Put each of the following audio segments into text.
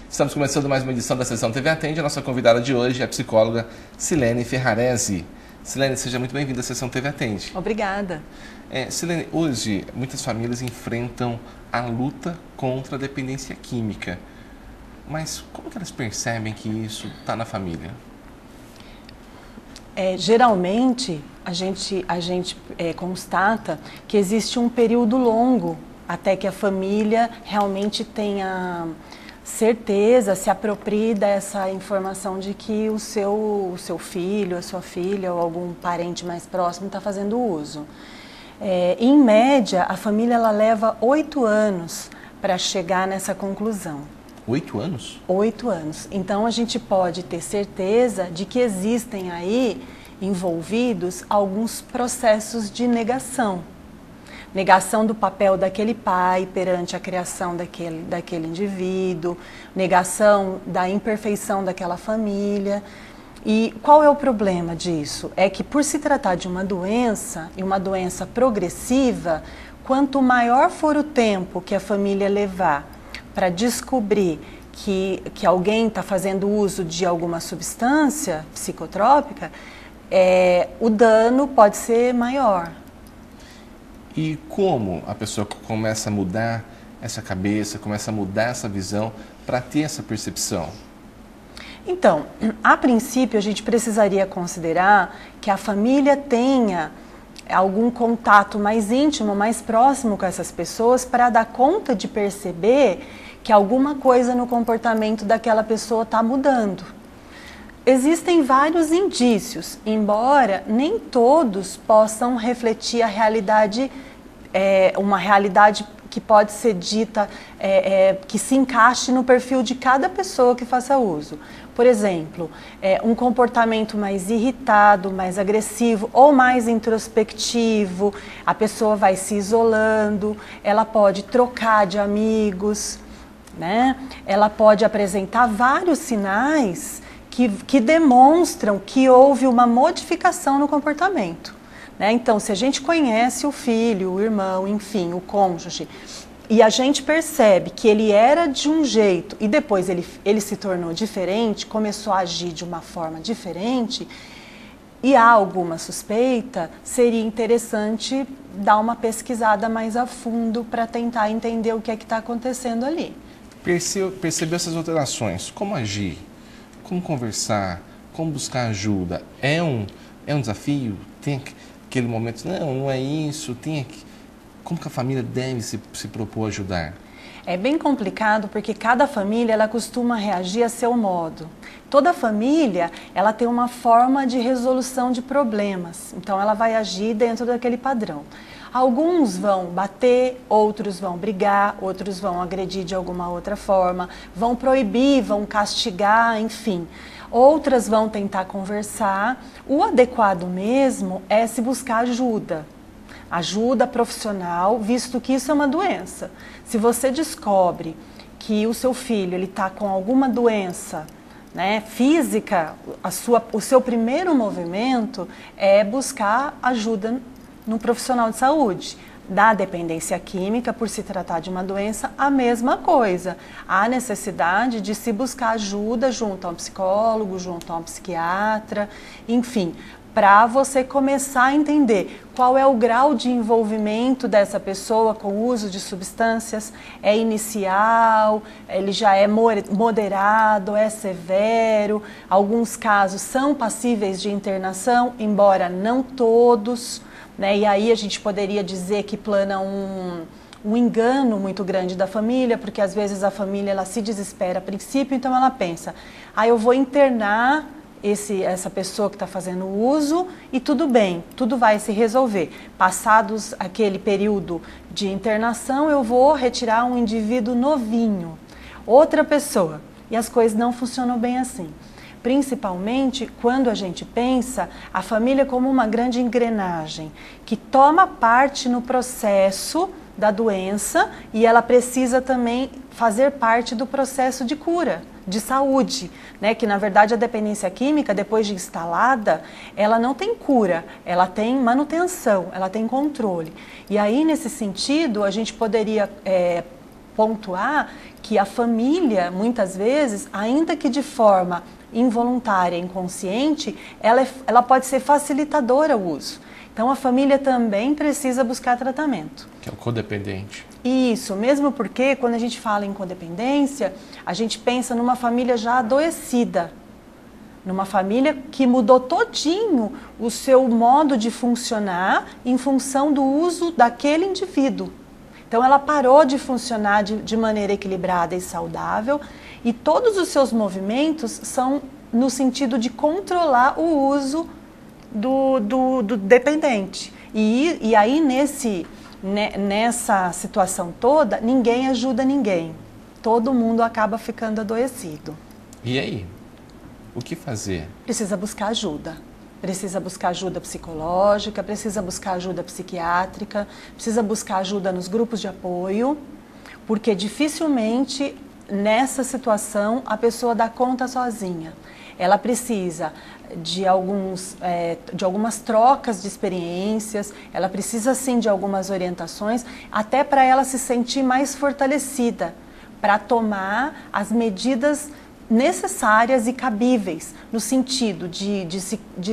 Estamos começando mais uma edição da Sessão TV Atende. A nossa convidada de hoje é a psicóloga Silene Ferraresi. Silene, seja muito bem-vinda à Sessão TV Atende. Obrigada. Silene, hoje muitas famílias enfrentam a luta contra a dependência química. Mas como que elas percebem que isso está na família? Geralmente, a gente constata que existe um período longo até que a família realmente tenha certeza, se aproprie dessa informação de que o seu filho, a sua filha ou algum parente mais próximo está fazendo uso. Em média, a família ela leva 8 anos para chegar nessa conclusão. 8 anos? 8 anos. Então, a gente pode ter certeza de que existem aí envolvidos alguns processos de negação. Negação do papel daquele pai perante a criação daquele indivíduo, negação da imperfeição daquela família. E qual é o problema disso? É que por se tratar de uma doença, e uma doença progressiva, quanto maior for o tempo que a família levar para descobrir que alguém está fazendo uso de alguma substância psicotrópica, o dano pode ser maior. E como a pessoa começa a mudar essa cabeça, começa a mudar essa visão para ter essa percepção? Então, a princípio a gente precisaria considerar que a família tenha algum contato mais íntimo, mais próximo com essas pessoas para dar conta de perceber que alguma coisa no comportamento daquela pessoa está mudando. Existem vários indícios, embora nem todos possam refletir a realidade, uma realidade que pode ser dita, que se encaixe no perfil de cada pessoa que faça uso. Por exemplo, um comportamento mais irritado, mais agressivo ou mais introspectivo, a pessoa vai se isolando, ela pode trocar de amigos, né? Ela pode apresentar vários sinais que demonstram que houve uma modificação no comportamento, né? Então, se a gente conhece o filho, o irmão, enfim, o cônjuge, e a gente percebe que ele era de um jeito e depois ele se tornou diferente, começou a agir de uma forma diferente, e há alguma suspeita, seria interessante dar uma pesquisada mais a fundo para tentar entender o que é que está acontecendo ali. Percebeu essas alterações, como agir? Como conversar? Como buscar ajuda? É um desafio? Tem aquele momento, não é isso, como que a família deve se propor a ajudar? É bem complicado porque cada família ela costuma reagir a seu modo. Toda família ela tem uma forma de resolução de problemas, então ela vai agir dentro daquele padrão. Alguns vão bater, outros vão brigar, outros vão agredir de alguma outra forma, vão proibir, vão castigar, enfim. Outras vão tentar conversar. O adequado mesmo é se buscar ajuda profissional, visto que isso é uma doença. Se você descobre que o seu filho está com alguma doença, né, física, o seu primeiro movimento é buscar ajuda no profissional de saúde. Da dependência química, por se tratar de uma doença, a mesma coisa. Há necessidade de se buscar ajuda junto a um psicólogo, junto a um psiquiatra, enfim, para você começar a entender qual é o grau de envolvimento dessa pessoa com o uso de substâncias. É inicial, ele já é moderado, é severo, alguns casos são passíveis de internação, embora não todos, né? E aí a gente poderia dizer que plana um engano muito grande da família, porque às vezes a família ela se desespera a princípio, então ela pensa, eu vou internar essa pessoa que está fazendo uso e tudo bem, tudo vai se resolver. Passados aquele período de internação, eu vou retirar um indivíduo novinho, outra pessoa, e as coisas não funcionam bem assim. Principalmente quando a gente pensa a família como uma grande engrenagem que toma parte no processo da doença e ela precisa também fazer parte do processo de cura, de saúde, né? Que na verdade a dependência química, depois de instalada, ela não tem cura, ela tem manutenção, ela tem controle. E aí, nesse sentido, a gente poderia pontuar que a família, muitas vezes, ainda que de forma involuntária, inconsciente, ela pode ser facilitadora ao uso. Então, a família também precisa buscar tratamento. Que é o codependente. Isso, mesmo porque quando a gente fala em codependência, a gente pensa numa família já adoecida, numa família que mudou todinho o seu modo de funcionar em função do uso daquele indivíduo. Então, ela parou de funcionar de maneira equilibrada e saudável e todos os seus movimentos são no sentido de controlar o uso do dependente. E aí, nessa situação toda, ninguém ajuda ninguém. Todo mundo acaba ficando adoecido. E aí? O que fazer? Precisa buscar ajuda. Precisa buscar ajuda psicológica, precisa buscar ajuda psiquiátrica, precisa buscar ajuda nos grupos de apoio, porque dificilmente nessa situação a pessoa dá conta sozinha. Ela precisa de algumas trocas de experiências, ela precisa sim de algumas orientações, até para ela se sentir mais fortalecida, para tomar as medidas necessárias e cabíveis, no sentido de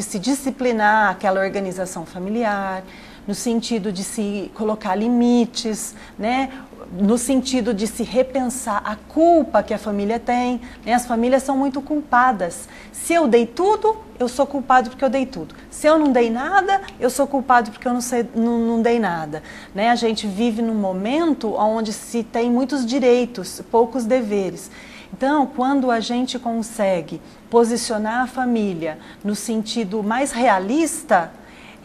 se disciplinar aquela organização familiar, no sentido de se colocar limites, né? No sentido de se repensar a culpa que a família tem, né? As famílias são muito culpadas. Se eu dei tudo, eu sou culpado porque eu dei tudo. Se eu não dei nada, eu sou culpado porque eu não dei nada. Né? A gente vive num momento onde se tem muitos direitos, poucos deveres. Então, quando a gente consegue posicionar a família no sentido mais realista,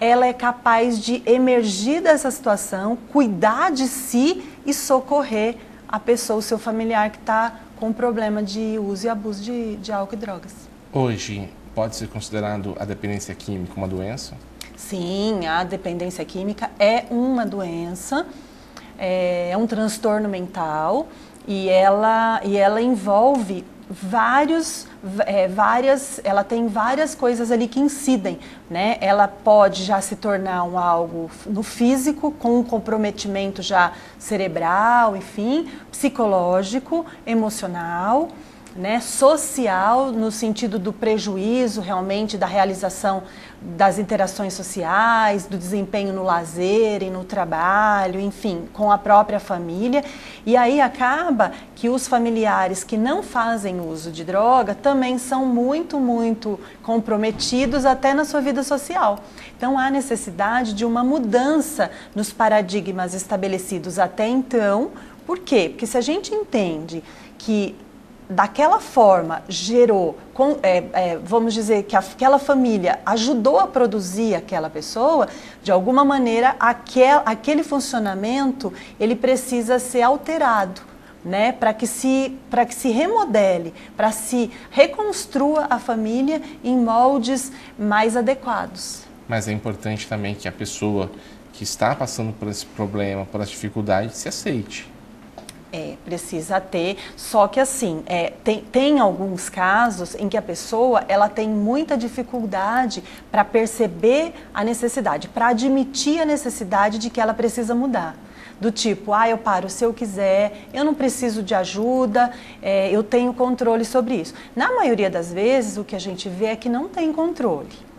ela é capaz de emergir dessa situação, cuidar de si e socorrer a pessoa, o seu familiar que está com problema de uso e abuso de álcool e drogas. Hoje, pode ser considerado a dependência química uma doença? Sim, a dependência química é uma doença, é um transtorno mental e ela envolve ela tem várias coisas ali que incidem, né? Ela pode já se tornar algo no físico, com um comprometimento já cerebral, enfim, psicológico, emocional, né? Social, no sentido do prejuízo realmente da realização das interações sociais, do desempenho no lazer e no trabalho, enfim, com a própria família. E aí acaba que os familiares que não fazem uso de droga também são muito, muito comprometidos até na sua vida social. Então há necessidade de uma mudança nos paradigmas estabelecidos até então. Por quê? Porque se a gente entende que daquela forma gerou, vamos dizer que aquela família ajudou a produzir aquela pessoa, de alguma maneira aquele funcionamento ele precisa ser alterado, né? Para que se remodele, para se reconstrua a família em moldes mais adequados. Mas é importante também que a pessoa que está passando por esse problema, por essa dificuldade, se aceite. Precisa ter, só que assim, tem alguns casos em que a pessoa ela tem muita dificuldade para perceber a necessidade, para admitir a necessidade de que ela precisa mudar. Do tipo, eu paro se eu quiser, eu não preciso de ajuda, eu tenho controle sobre isso. Na maioria das vezes, o que a gente vê é que não tem controle.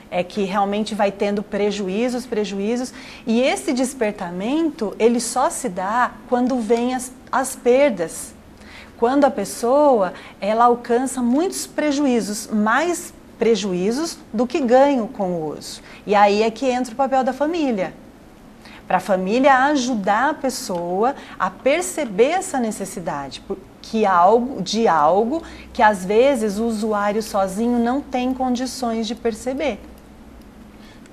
É que realmente vai tendo prejuízos, e esse despertamento, ele só se dá quando vem as perdas. Quando a pessoa, ela alcança muitos prejuízos, mais prejuízos do que ganho com o uso. E aí é que entra o papel da família. Para a família ajudar a pessoa a perceber essa necessidade, de algo que às vezes o usuário sozinho não tem condições de perceber.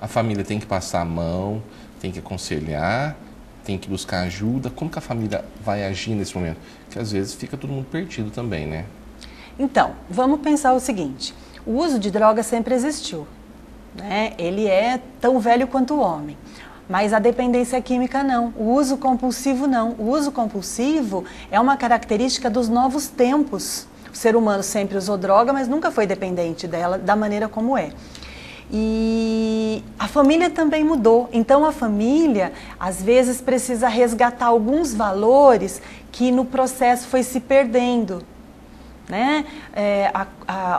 A família tem que passar a mão, tem que aconselhar, tem que buscar ajuda. Como que a família vai agir nesse momento? Porque às vezes fica todo mundo perdido também, né? Então, vamos pensar o seguinte, o uso de droga sempre existiu, né? Ele é tão velho quanto o homem. Mas a dependência química não, o uso compulsivo não. O uso compulsivo é uma característica dos novos tempos. O ser humano sempre usou droga, mas nunca foi dependente dela da maneira como é. E a família também mudou. Então a família, às vezes, precisa resgatar alguns valores que no processo foi se perdendo. Né?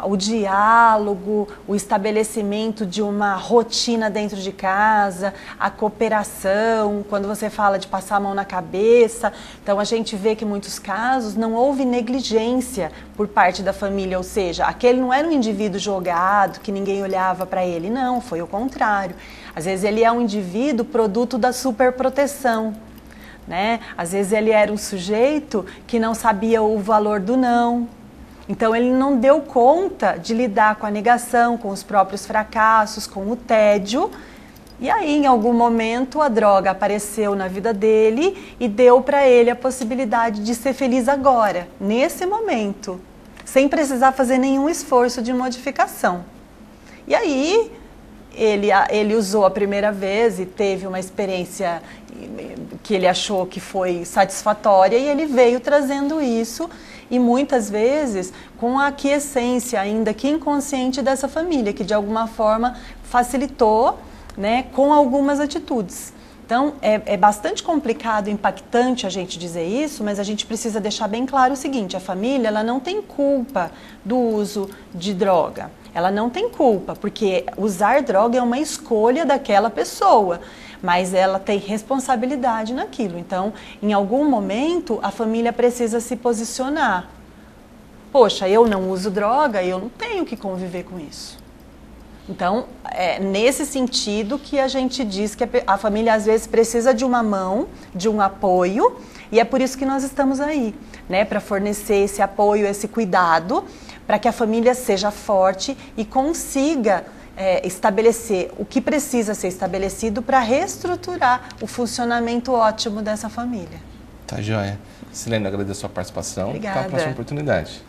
O diálogo, o estabelecimento de uma rotina dentro de casa, a cooperação, quando você fala de passar a mão na cabeça. Então a gente vê que em muitos casos não houve negligência por parte da família, ou seja, aquele não era um indivíduo jogado, que ninguém olhava para ele, não, foi o contrário. Às vezes ele é um indivíduo produto da superproteção. Né? Às vezes ele era um sujeito que não sabia o valor do não. Então ele não deu conta de lidar com a negação, com os próprios fracassos, com o tédio. E aí, em algum momento, a droga apareceu na vida dele e deu para ele a possibilidade de ser feliz agora, nesse momento, sem precisar fazer nenhum esforço de modificação. E aí, ele usou a primeira vez e teve uma experiência que ele achou que foi satisfatória e ele veio trazendo isso. E muitas vezes com a aquiescência ainda que inconsciente dessa família, que de alguma forma facilitou, né, com algumas atitudes. Então é bastante complicado, impactante a gente dizer isso, mas a gente precisa deixar bem claro o seguinte: a família ela não tem culpa do uso de droga. Ela não tem culpa, porque usar droga é uma escolha daquela pessoa, mas ela tem responsabilidade naquilo. Então, em algum momento, a família precisa se posicionar. Poxa, eu não uso droga, eu não tenho que conviver com isso. Então, é nesse sentido que a gente diz que a família às vezes precisa de uma mão, de um apoio, e é por isso que nós estamos aí, né, para fornecer esse apoio, esse cuidado, para que a família seja forte e consiga estabelecer o que precisa ser estabelecido para reestruturar o funcionamento ótimo dessa família. Tá joia. Silene, agradeço a participação. Obrigada. Até a próxima oportunidade.